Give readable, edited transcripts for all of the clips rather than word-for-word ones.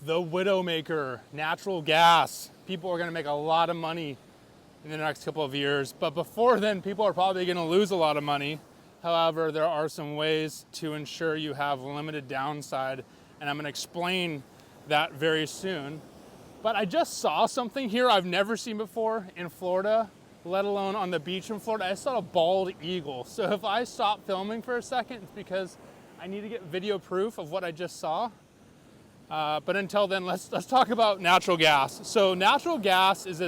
the widowmaker, natural gas. People are gonna make a lot of money in the next couple of years, but before then, people are probably gonna lose a lot of money. However, there are some ways to ensure you have limited downside, and I'm gonna explain that very soon. But I just saw something here I've never seen before in Florida, let alone on the beach in Florida. I saw a bald eagle. So if I stop filming for a second, it's because I need to get video proof of what I just saw. But until then, let's talk about natural gas. So natural gas is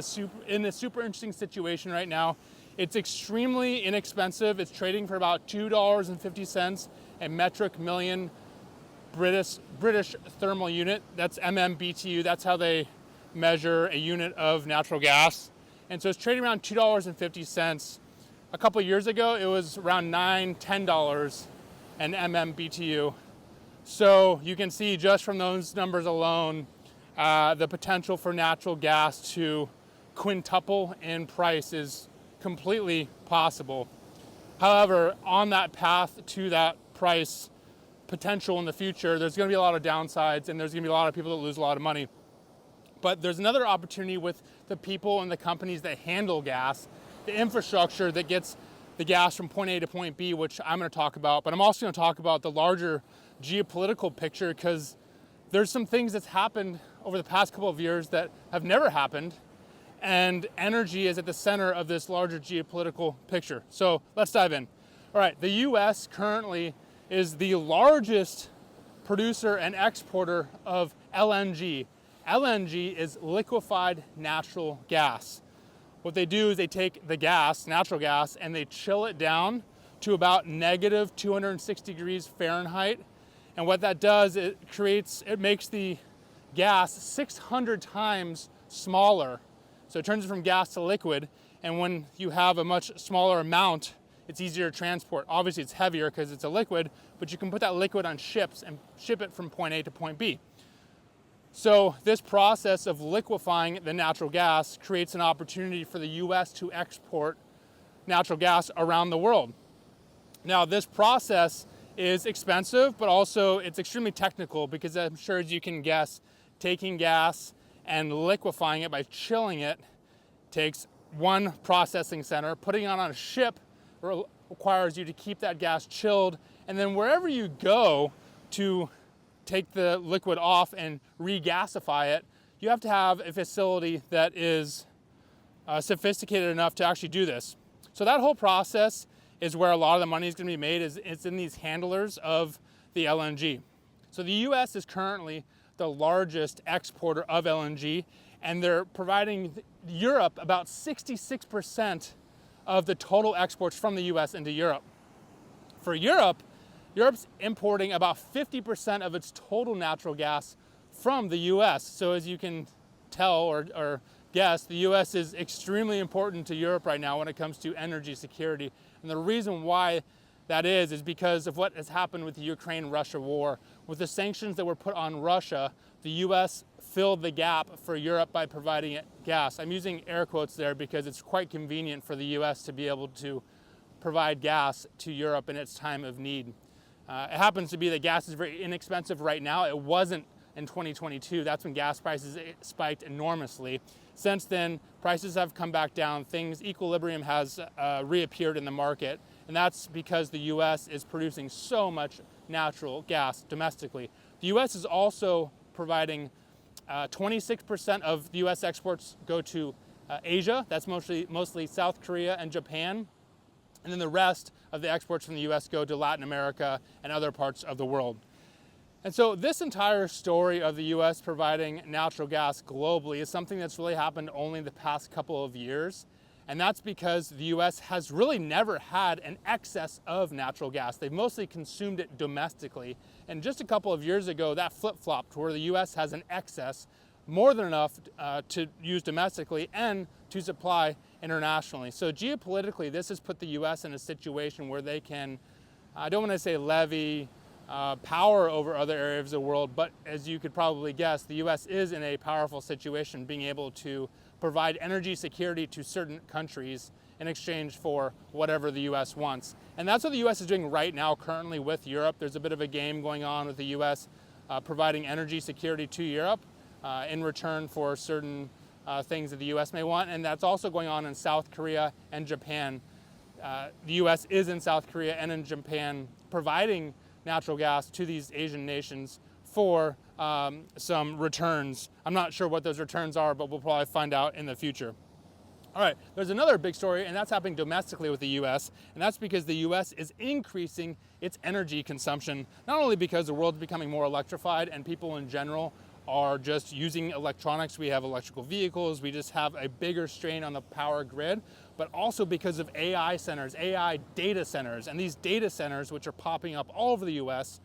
in a super interesting situation right now. It's extremely inexpensive. It's trading for about $2.50 a metric million British thermal unit. That's MMBTU. That's how they measure a unit of natural gas. And so it's trading around $2.50. A couple years ago, it was around $9, $10 an MMBTU. So you can see just from those numbers alone, the potential for natural gas to quintuple in price is completely possible. However, on that path to that price potential in the future, there's going to be a lot of downsides, and there's going to be a lot of people that lose a lot of money. But there's another opportunity with the people and the companies that handle gas, the infrastructure that gets the gas from point A to point B, which I'm going to talk about. But I'm also going to talk about the larger geopolitical picture, because there's some things that's happened over the past couple of years that have never happened, and energy is at the center of this larger geopolitical picture. So let's dive in. All right, the US currently is the largest producer and exporter of LNG. LNG is liquefied natural gas. What they do is they take the gas, natural gas, and they chill it down to about negative 260 degrees Fahrenheit. And what that does, it makes the gas 600 times smaller. So it turns it from gas to liquid. And when you have a much smaller amount, it's easier to transport. Obviously it's heavier because it's a liquid, but you can put that liquid on ships and ship it from point A to point B. So this process of liquefying the natural gas creates an opportunity for the US to export natural gas around the world. Now this process is expensive, but also it's extremely technical, because I'm sure, as you can guess, taking gas and liquefying it by chilling it takes one processing center. Putting it on a ship requires you to keep that gas chilled, and then wherever you go to take the liquid off and regasify it, you have to have a facility that is sophisticated enough to actually do this. So that whole process is where a lot of the money is going to be made, it's in these handlers of the LNG. So the US is currently the largest exporter of LNG, and they're providing Europe about 66% of the total exports from the US into Europe. For Europe's importing about 50% of its total natural gas from the US. So as you can tell or guess, the US is extremely important to Europe right now when it comes to energy security. And the reason why that is because of what has happened with the Ukraine-Russia war. With the sanctions that were put on Russia, the US filled the gap for Europe by providing it gas. I'm using air quotes there because it's quite convenient for the US to be able to provide gas to Europe in its time of need. It happens to be that gas is very inexpensive right now. It wasn't in 2022. That's when gas prices spiked enormously. Since then, prices have come back down. Equilibrium has reappeared in the market. And that's because the US is producing so much natural gas domestically. The US is also providing 26% of the US exports go to Asia. That's mostly South Korea and Japan. And then the rest of the exports from the US go to Latin America and other parts of the world. And so this entire story of the US providing natural gas globally is something that's really happened only in the past couple of years. And that's because the US has really never had an excess of natural gas. They've mostly consumed it domestically. And just a couple of years ago, that flip-flopped, where the US has an excess, more than enough to use domestically and to supply internationally. So geopolitically, this has put the US in a situation where they can, I don't want to say levy power over other areas of the world, but as you could probably guess, the US is in a powerful situation, being able to provide energy security to certain countries in exchange for whatever the US wants. And that's what the US is doing right now currently with Europe. There's a bit of a game going on with the US providing energy security to Europe in return for certain things that the US may want. And that's also going on in South Korea and Japan. The US is in South Korea and in Japan providing natural gas to these Asian nations for some returns. I'm not sure what those returns are, but we'll probably find out in the future. All right, there's another big story, and that's happening domestically with the US, and that's because the US is increasing its energy consumption, not only because the world's becoming more electrified and people in general are just using electronics. We have electrical vehicles, we just have a bigger strain on the power grid, but also because of AI centers, AI data centers. And these data centers, which are popping up all over the US,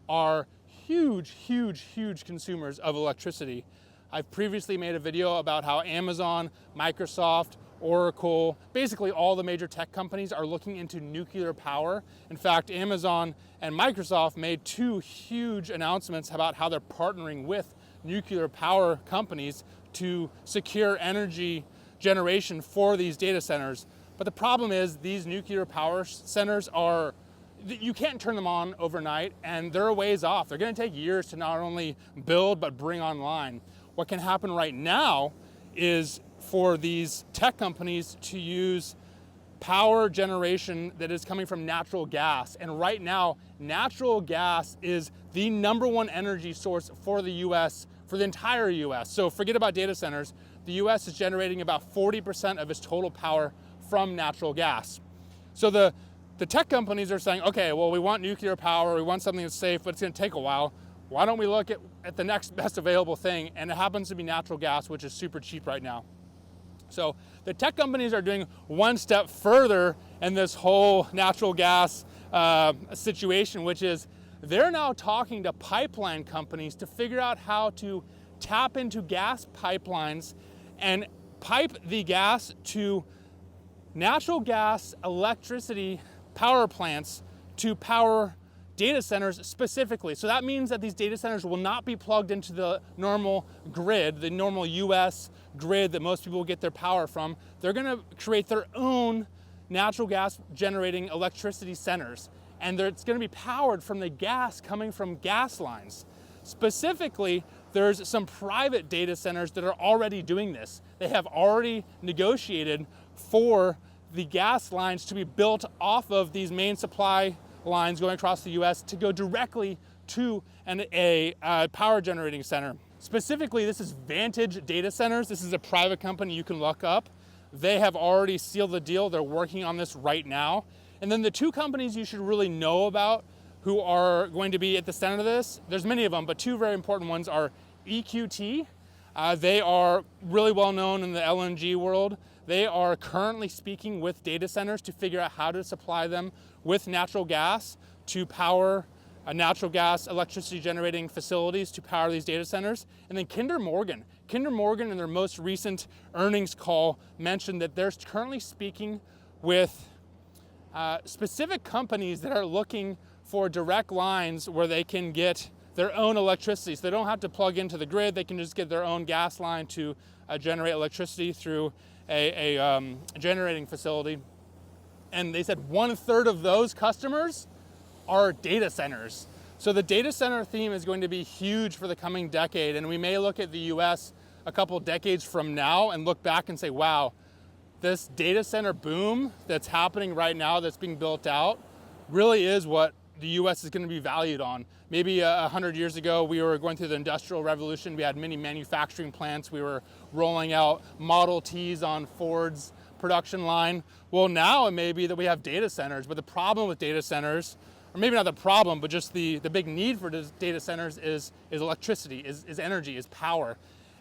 are huge, huge, huge consumers of electricity. I've previously made a video about how Amazon, Microsoft, Oracle, basically all the major tech companies are looking into nuclear power. In fact, Amazon and Microsoft made two huge announcements about how they're partnering with nuclear power companies to secure energy generation for these data centers. But the problem is these nuclear power centers are, you can't turn them on overnight, and they're a ways off. They're going to take years to not only build but bring online. What can happen right now is for these tech companies to use power generation that is coming from natural gas. And right now, natural gas is the #1 energy source for the US, for the entire US. So forget about data centers. The US is generating about 40% of its total power from natural gas. So the tech companies are saying, okay, well, we want nuclear power, we want something that's safe, but it's going to take a while. Why don't we look at the next best available thing? And it happens to be natural gas, which is super cheap right now. So the tech companies are doing one step further in this whole natural gas situation, which is they're now talking to pipeline companies to figure out how to tap into gas pipelines and pipe the gas to natural gas electricity power plants to power data centers specifically. So that means that these data centers will not be plugged into the normal grid, the normal US grid that most people get their power from. They're gonna create their own natural gas generating electricity centers. And it's gonna be powered from the gas coming from gas lines. Specifically, there's some private data centers that are already doing this. They have already negotiated for the gas lines to be built off of these main supply lines going across the US to go directly to a power generating center. Specifically, this is Vantage Data Centers. This is a private company you can look up. They have already sealed the deal. They're working on this right now. And then the two companies you should really know about who are going to be at the center of this, there's many of them, but two very important ones are EQT. They are really well known in the LNG world. They are currently speaking with data centers to figure out how to supply them with natural gas to power natural gas electricity generating facilities to power these data centers. And then Kinder Morgan. Kinder Morgan in their most recent earnings call mentioned that they're currently speaking with specific companies that are looking for direct lines where they can get their own electricity. So they don't have to plug into the grid, they can just get their own gas line to generate electricity through a generating facility. And they said 1/3 of those customers are data centers. So the data center theme is going to be huge for the coming decade, and we may look at the US a couple decades from now and look back and say, wow, this data center boom that's happening right now that's being built out really is what the US is going to be valued on. Maybe 100 years ago, we were going through the Industrial Revolution. We had many manufacturing plants. We were rolling out Model Ts on Ford's production line. Well, now it may be that we have data centers, but the problem with data centers, or maybe not the problem, but just the big need for data centers is electricity, is energy, is power.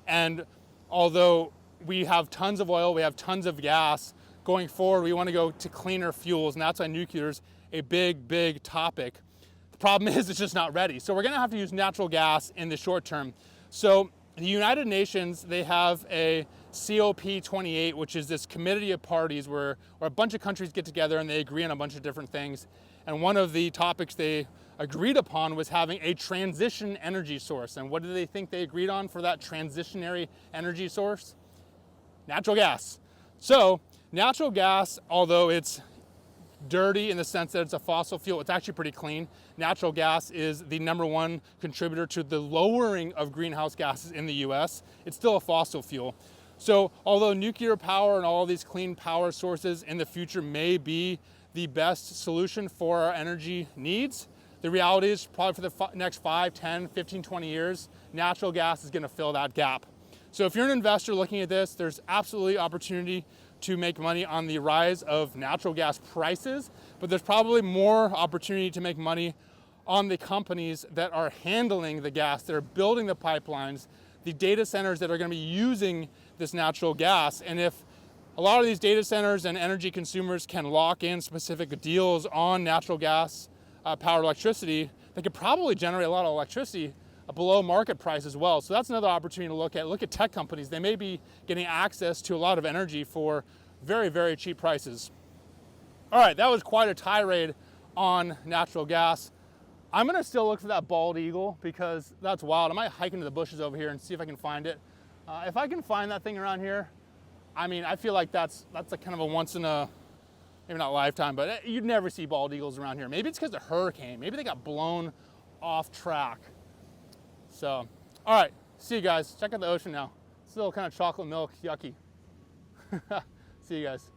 And although we have tons of oil, we have tons of gas, going forward, we want to go to cleaner fuels, and that's why nuclear is a big, big topic. The problem is it's just not ready. So we're going to have to use natural gas in the short term. So the United Nations, they have a COP28, which is this committee of parties where a bunch of countries get together and they agree on a bunch of different things. And one of the topics they agreed upon was having a transition energy source. And what do they think they agreed on for that transitionary energy source? Natural gas. So natural gas, although it's dirty in the sense that it's a fossil fuel. It's actually pretty clean. Natural gas is the #1 contributor to the lowering of greenhouse gases in the US. It's still a fossil fuel. So although nuclear power and all these clean power sources in the future may be the best solution for our energy needs, the reality is probably for the next 5, 10, 15, 20 years, natural gas is gonna fill that gap. So if you're an investor looking at this, there's absolutely opportunity to make money on the rise of natural gas prices, but there's probably more opportunity to make money on the companies that are handling the gas, that are building the pipelines, the data centers that are going to be using this natural gas. And if a lot of these data centers and energy consumers can lock in specific deals on natural gas powered electricity, they could probably generate a lot of electricity below market price as well. So that's another opportunity to look at. Look at tech companies. They may be getting access to a lot of energy for very, very cheap prices. All right, that was quite a tirade on natural gas. I'm gonna still look for that bald eagle because that's wild. I might hike into the bushes over here and see if I can find it. If I can find that thing around here, I mean, I feel like that's a kind of a once in a, maybe not lifetime, but you'd never see bald eagles around here. Maybe it's because of the hurricane. Maybe they got blown off track. So, all right, see you guys. Check out the ocean now. Still kind of chocolate milk, yucky. See you guys.